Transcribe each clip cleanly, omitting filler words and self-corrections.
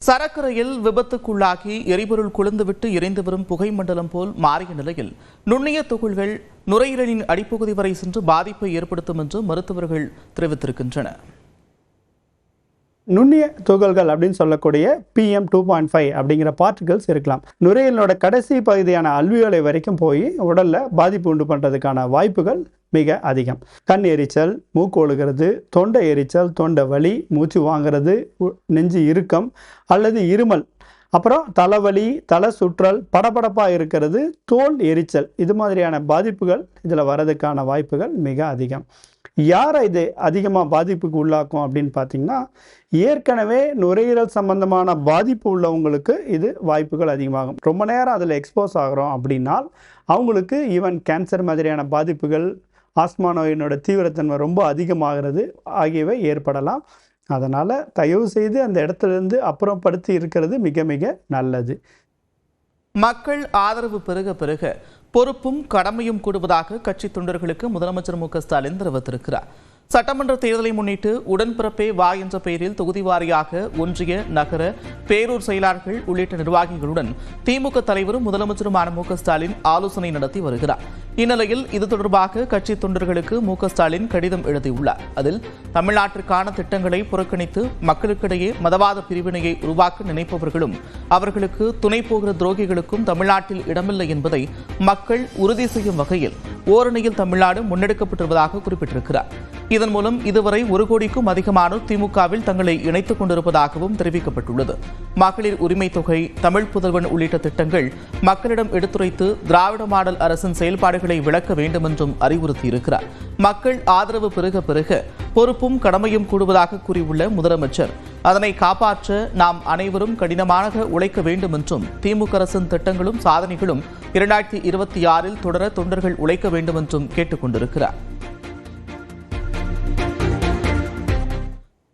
சரக்கரையில் விபத்துக்குள்ளாகி எரிபொருள் குளிர்ந்துவிட்டு எரிந்து வரும் புகை மண்டலம் போல் மாறிய நிலையில் நுண்ணிய துகள்கள் நுரையீரலின் அடிப்பகுதி வரை சென்று பாதிப்பை ஏற்படுத்தும் என்று மருத்துவர்கள் தெரிவித்திருக்கின்றனர். நுண்ணிய துகள்கள் அப்படின்னு சொல்லக்கூடிய PM2.5 அப்படிங்கிற பார்ட்டிகல்ஸ் இருக்கலாம். நுரையீரலோட கடைசி பகுதியான அல்வியோலை வரைக்கும் போய் உடல்ல பாதிப்பு உண்டு பண்றதுக்கான வாய்ப்புகள் மிக அதிகம். கண் எரிச்சல், மூக்கு ஒழுகிறது, தொண்டை எரிச்சல், தொண்டை வலி, மூச்சு வாங்கிறது, நெஞ்சு இறுக்கம் அல்லது இருமல், அப்புறம் தலைவலி, தலை சுற்றல், படபடப்பாக இருக்கிறது, தோல் எரிச்சல், இது மாதிரியான பாதிப்புகள் இதில் வரதுக்கான வாய்ப்புகள் மிக அதிகம். யாரை இது அதிகமாக பாதிப்புக்கு உள்ளாக்கும் அப்படின்னு பார்த்தீங்கன்னா, ஏற்கனவே நுரையீரல் சம்பந்தமான பாதிப்பு உள்ளவங்களுக்கு இது வாய்ப்புகள் அதிகமாகும். ரொம்ப நேரம் அதில் எக்ஸ்போஸ் ஆகிறோம் அப்படின்னா அவங்களுக்கு ஈவன் கேன்சர் மாதிரியான பாதிப்புகள், ஆஸ்மா நோயினோட தீவிரத்தன்மை ரொம்ப அதிகமாகிறது ஆகியவை ஏற்படலாம். அதனால் தயவு செய்து அந்த இடத்துலேருந்து அப்புறப்படுத்தி இருக்கிறது மிக மிக நல்லது. மக்கள் ஆதரவு பெருக பெருக பொறுப்பும் கடமையும் கூடுவதாக கட்சி தொண்டர்களுக்கு முதலமைச்சர் மு.க.ஸ்டாலின் தெரிவித்திருக்கிறார். சட்டமன்ற தேர்தலை முன்னிட்டு உடன்பிறப்பே வா என்ற பெயரில் தொகுதி வாரியாக ஒன்றிய, நகர, பேரூர் செயலாளர்கள் உள்ளிட்ட நிர்வாகிகளுடன் திமுக தலைவரும் முதலமைச்சருமான மு.க.ஸ்டாலின் ஆலோசனை நடத்தி வருகிறார். இந்நிலையில் இது தொடர்பாக கட்சி தொண்டர்களுக்கு மு.க.ஸ்டாலின் கடிதம் எழுதியுள்ளார். அதில் தமிழ்நாட்டிற்கான திட்டங்களை புறக்கணித்து மக்களுக்கிடையே மதவாத பிரிவினையை உருவாக்க நினைப்பவர்களும் அவர்களுக்கு துணை போகிற துரோகிகளுக்கும் தமிழ்நாட்டில் இடமில்லை என்பதை மக்கள் உறுதி செய்யும் வகையில் ஓரணியில் தமிழ்நாடு முன்னெடுக்கப்பட்டிருப்பதாக குறிப்பிட்டிருக்கிறார். இதன் மூலம் இதுவரை 1 கோடிக்கும் அதிகமானோர் திமுகவில் தங்களை இணைத்துக் கொண்டிருப்பதாகவும் தெரிவிக்கப்பட்டுள்ளது. மகளிர் உரிமை தொகை, தமிழ் புதல்வன் உள்ளிட்ட திட்டங்கள் மக்களிடம் எடுத்துரைத்து திராவிட மாடல் அரசின் செயல்பாடுகளை விளக்க வேண்டும் என்றும் அறிவுறுத்தியிருக்கிறார். மக்கள் ஆதரவு பெருக பெருக பொறுப்பும் கடமையும் கூடுவதாக கூறியுள்ள முதலமைச்சர், அதனை காப்பாற்ற நாம் அனைவரும் கடினமாக உழைக்க வேண்டும் என்றும் திமுக அரசின் திட்டங்களும் சாதனைகளும் 2026 தொடர தொண்டர்கள் உழைக்க வேண்டும் என்றும் கேட்டுக் கொண்டிருக்கிறார்.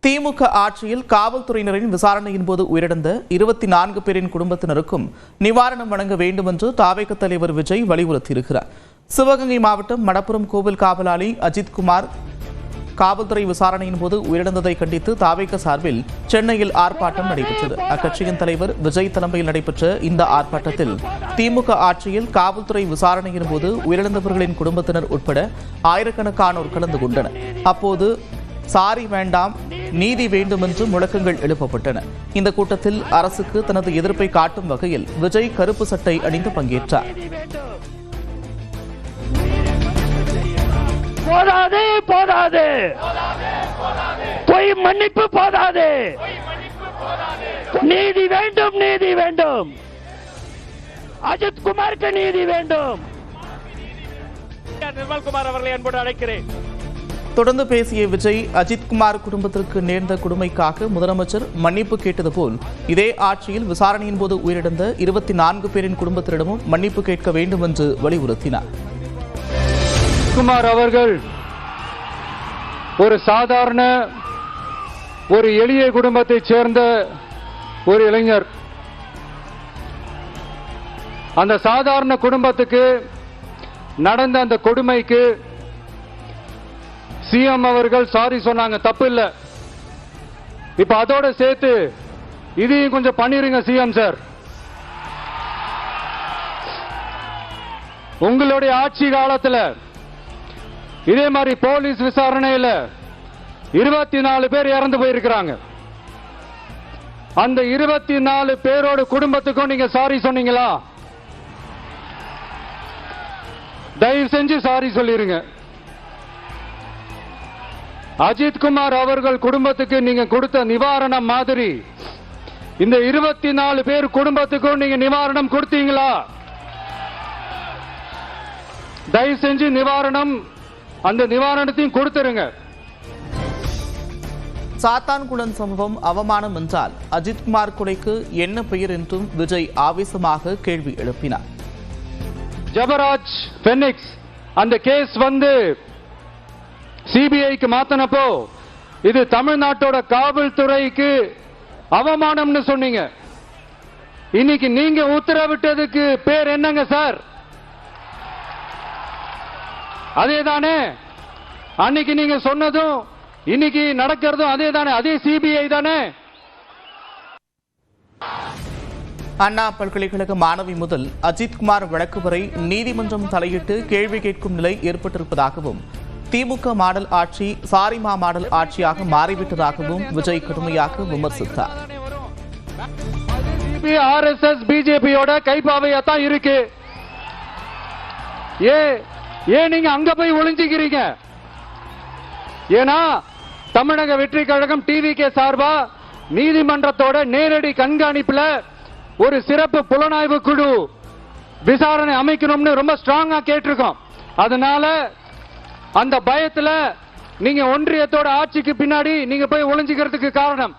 திமுக ஆட்சியில் காவல்துறையினரின் விசாரணையின் போது உயிரிழந்த 24 பேரின் குடும்பத்தினருக்கும் நிவாரணம் வழங்க வேண்டும் என்று தாவேக தலைவர் விஜய் வலியுறுத்தியிருக்கிறார். சிவகங்கை மாவட்டம் மடப்புரம் கோவில் காவலாளி அஜித்குமார் காவல்துறை விசாரணையின் போது உயிரிழந்ததை கண்டித்து தாவேக சார்பில் சென்னையில் ஆர்ப்பாட்டம் நடைபெற்றது. அக்கட்சியின் தலைவர் விஜய் தலைமையில் நடைபெற்ற இந்த ஆர்ப்பாட்டத்தில் திமுக ஆட்சியில் காவல்துறை விசாரணையின் போது உயிரிழந்தவர்களின் குடும்பத்தினர் உட்பட ஆயிரக்கணக்கானோர் கலந்து கொண்டனர். அப்போது சாரி வேண்டாம், நீதி வேண்டும் என்று முழக்கங்கள் எழுப்பப்பட்டன. இந்த கூட்டத்தில் அரசுக்கு தனது எதிர்ப்பை காட்டும் வகையில் விஜய் கருப்பு சட்டை அணிந்து பங்கேற்றார். போதாது போதாது, பொய் மன்னிப்பு போதாது, நீதி வேண்டும், நீதி வேண்டும், அஜித்குமாருக்கு நீதி வேண்டும். நிர்மல்குமார் அவர்களை அன்போடு அழைக்கிறேன். தொடர்ந்து பேசிய விஜய், அஜித்குமார் குடும்பத்திற்கு நேர்ந்த கொடுமைக்காக முதலமைச்சர் மன்னிப்பு கேட்டது போல் இதே ஆட்சியில் விசாரணையின் போது உயிரிழந்த 24 பேரின் குடும்பத்தினரிடமும் மன்னிப்பு கேட்க வேண்டும் என்று வலியுறுத்தினார். குமார் அவர்கள் ஒரு சாதாரண, ஒரு எளிய குடும்பத்தைச் சேர்ந்த ஒரு இளைஞர். அந்த சாதாரண குடும்பத்துக்கு நடந்த அந்த கொடுமைக்கு சிஎம் அவர்கள் சாரி சொன்னாங்க, தப்பு இல்ல. இப்ப அதோட சேர்த்து இதையும் கொஞ்சம் பண்ணிருங்க சிஎம் சார். உங்களுடைய ஆட்சி காலத்துல இதே மாதிரி போலீஸ் விசாரணையில 24 பேர் இறந்து போயிருக்கிறாங்க. அந்த 24 பேரோட குடும்பத்துக்கும் நீங்க சாரி சொன்னீங்களா? தயவு செஞ்சு சாரி சொல்லிருங்க. அஜித்குமார் அவர்கள் குடும்பத்துக்கு நீங்க கொடுத்த நிவாரணம் மாதிரி இந்த 24 பேர் குடும்பத்துக்கும் நீங்க நிவாரணம் கொடுத்தீங்களா? தயவு செஞ்சு நிவாரணம், அந்த நிவாரணத்தையும் கொடுத்துருங்க. சாத்தான்குளம் சம்பவம் அவமானம் என்றால் அஜித்குமார் கொலைக்கு என்ன பெயர் என்றும் விஜய் ஆவேசமாக கேள்வி எழுப்பினார். ஜபராஜ் பெனிக்ஸ் அந்த கேஸ் வந்து சிபிஐக்கு மாத்தினப்போ இது தமிழ்நாட்டோட காவல்துறைக்கு அவமானம்னு சொன்னீங்க. இன்னைக்கு நீங்க உத்தரவிட்டதுக்கு பேர் என்னங்க சார்? அதேதானே அன்னைக்கு நீங்க சொன்னதும் இன்னைக்கு நடக்கிறதும் அதே தானே? அதே சிபிஐ தானே? அண்ணா பல்கலைக்கழக மாணவி முதல் அஜித்குமார் வழக்கு வரை நீதிமன்றம் தலையிட்டு கேள்வி கேட்கும் நிலை ஏற்பட்டிருப்பதாகவும் திமுக மாடல் ஆட்சி சாரிமா மாடல் ஆட்சியாக மாறிவிட்டதாகவும் விஜய் கடுமையாக விமர்சித்தார். RSS பிஜேபியோட கைப்பாவையா தான் இருக்கு. ஏன் நீங்க அங்க போய் ஒளிஞ்சுக்கிறீங்க? ஏன்னா தமிழக வெற்றி கழகம் டிவிகே சார்பா நீதிமன்றத்தோட நேரடி கண்காணிப்புல ஒரு சிறப்பு புலனாய்வு குழு விசாரணை அமைக்கணும்னு ரொம்ப ஸ்ட்ராங்கா கேட்டிருக்கோம். அதனால அந்த பயத்துல நீங்க ஒன்றியத்தோட ஆட்சிக்கு பின்னாடி நீங்க போய் ஒளிஞ்சுக்கிறதுக்கு காரணம்